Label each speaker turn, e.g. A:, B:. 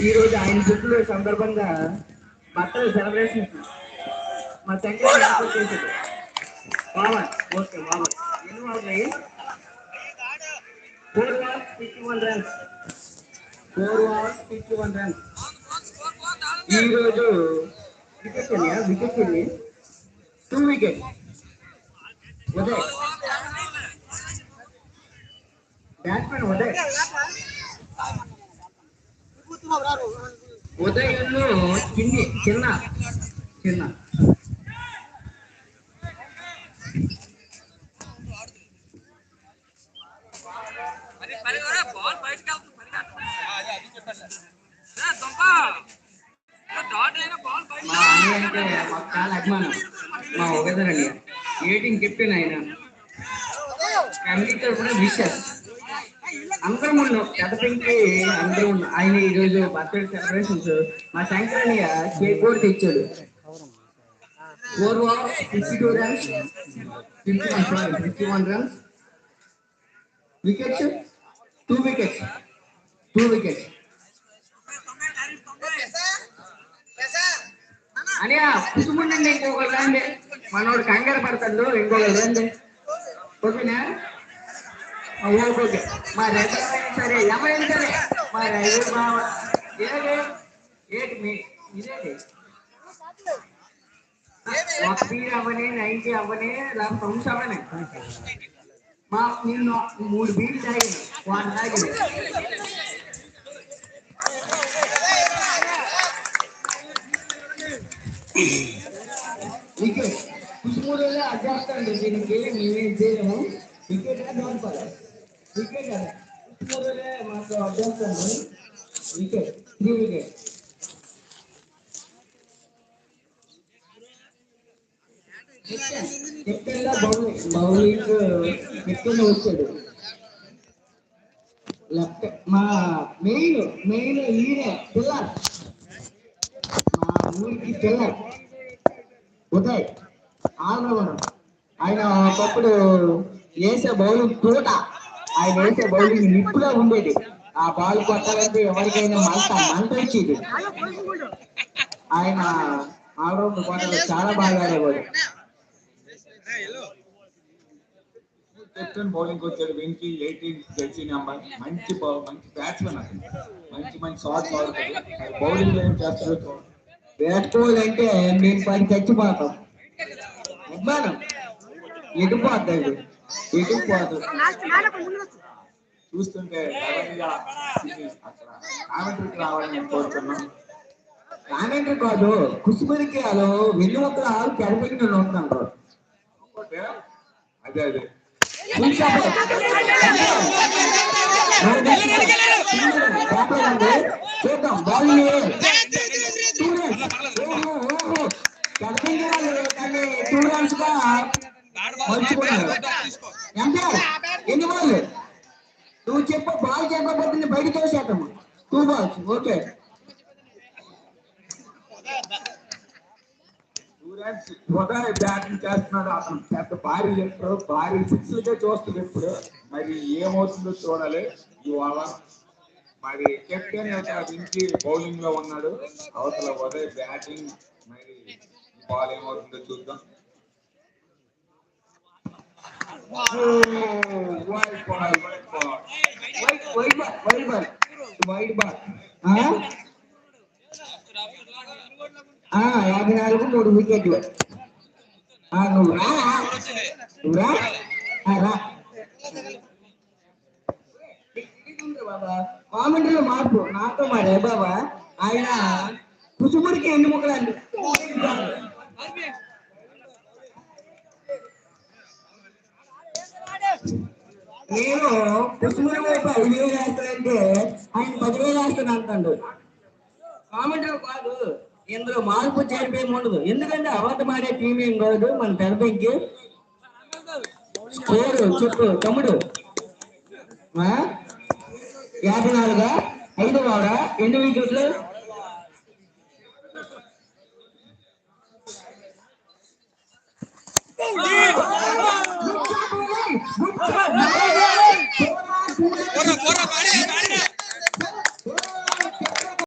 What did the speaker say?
A: ఈ రోజు ఆయన పుట్టిన సందర్భంగా బర్త్డే సెలబ్రేషన్ మా శంకర్ ఏర్పాటు చేశాడు. బావన్ ఓకే బావన్ ఎన్ని అవుతున్నాయి? 4 balls 51 runs. 4 balls 51 runs. ఈ రోజు wicket wicket 2 wickets. Uday batsmen Uday చిన్న చిన్న మా అన్నయ్య అంటే మాకు చాలా అభిమానం. మా ఒకదరండి 18 కెప్టెన్ ఆయన. ఫ్యామిలీ తరఫున విషెస్ అందరం ఉన్నాం. పెద్దపింకి అందరూ ఉన్నాం. ఆయన ఈరోజు బర్త్డే సెలబ్రేషన్స్ మా శంకరయ్య కేక్ కూడా తెచ్చాడు. 4 balls 52 runs 51 runs. Wickets 2 wickets. 2 wickets. అని కుటుంబండి ఇంకొకరు రండి. మనోడు కంగారు పడతాడు. ఇంకొకరు రండి. ఓకేనా? ఓకే. మా రైతు సరే ఏమైనా సరే మా రైతు బావ ఏది ఇదేంటి ఒక పీర్ అవ్వని 90 అవ్వని లేకపోతే సౌండ్స్ అవ్వని మా నేను 3 బీర్లు తాగింది వాడు తాగింది. వికెట్ కుసుమూరులో అడ్జేస్తాండి. దీనికి మేమేం చేయలేము. వికెట్ దోపాలి. వికెట్ కదా కుసుమూరులే మాకు అడ్జేస్తాండి. Wicket 3 wickets. Captain bowling captain వచ్చాడు. లెఫ్ట్ మా మెయిన్ ఈయనే పిల్లర్. మా ఊరికి పిల్లర్ ఉదయ్ ఆల్రౌండర్. ఆయన ఒకప్పుడు వేసే బౌలింగ్ తోట. ఆయన వేసే బౌలింగ్ నిప్పుగా ఉండేది. ఆ బాల్ కొట్టాలంటే ఎవరికైనా మంట వచ్చేది. ఆయన ఆల్రౌండర్ కొట్టాలి చాలా బాగా ఆడేవాడు.
B: కెప్టెన్ బౌలింగ్ వచ్చాడు. Venky 18 Jersey number. మంచి బ్యాట్స్మెన్ అతను. మంచి షాట్స్ ఆడుతాడు. బౌలింగ్ ఏం చేస్తాడు?
A: విరాట్ కోహ్లీ అంటే మేము 10 చచ్చిపోతాం. అభిమానం ఎటుపోతాడు ఎటుపోతాడు.
B: చూస్తుంటే అక్కడ కామెంటరీకి రావాలని కోరుతున్నాం.
A: కామెంటరీ కాదు కుసుమరికి వాళ్ళు వెన్నుముక్కలు ఆలు పెడపెట్టి ఉంటున్నాను.
B: అదే
A: చూద్దాం బౌలింగ్ 2 runs గా మలుచుకున్నారు. ఎంపైర్ ఎన్ని బాల్ నువ్వు బాల్ చెప్పబోతుంది బయటకు వేసేద్దాము. 2 balls okay.
B: 2 runs Uday batting చేస్తున్నాడు. అతను పెద్ద భారీ సిక్స్లకే చూస్తుంది ఇప్పుడు. మరి ఏమవుతుందో చూడాలి ఇవాళ. మరి కెప్టెన్ వెంకీ బౌలింగ్ లో ఉన్నాడు. అవతల ఉదయ్ బ్యాటింగ్. మరి బాల్ ఏమవుతుందో చూద్దాం.
A: వైడ్ బాల్ 54 3 వికెట్లు. నువ్వు రా బాబా. కామెంటరీలో మార్పు నాతో మారే బాబా. ఆయన కుసుముడికి ఎన్ని ముక్కలండి. నేను కుసుముడి వైపు 5,000 వేస్తానంటే ఆయన 10,000 వేస్తాను అంటాడు. కామెంటరీ కాదు ఇందులో మార్పు చేరిపోయి ఉండదు. ఎందుకంటే అబద్ధం ఆడే టీం ఏం కాదు మన తెరపైకి. స్కోరు చెప్పు తమ్ముడు. 54 5 వాడా 2 వికెట్లు.
C: porra, porra, pare.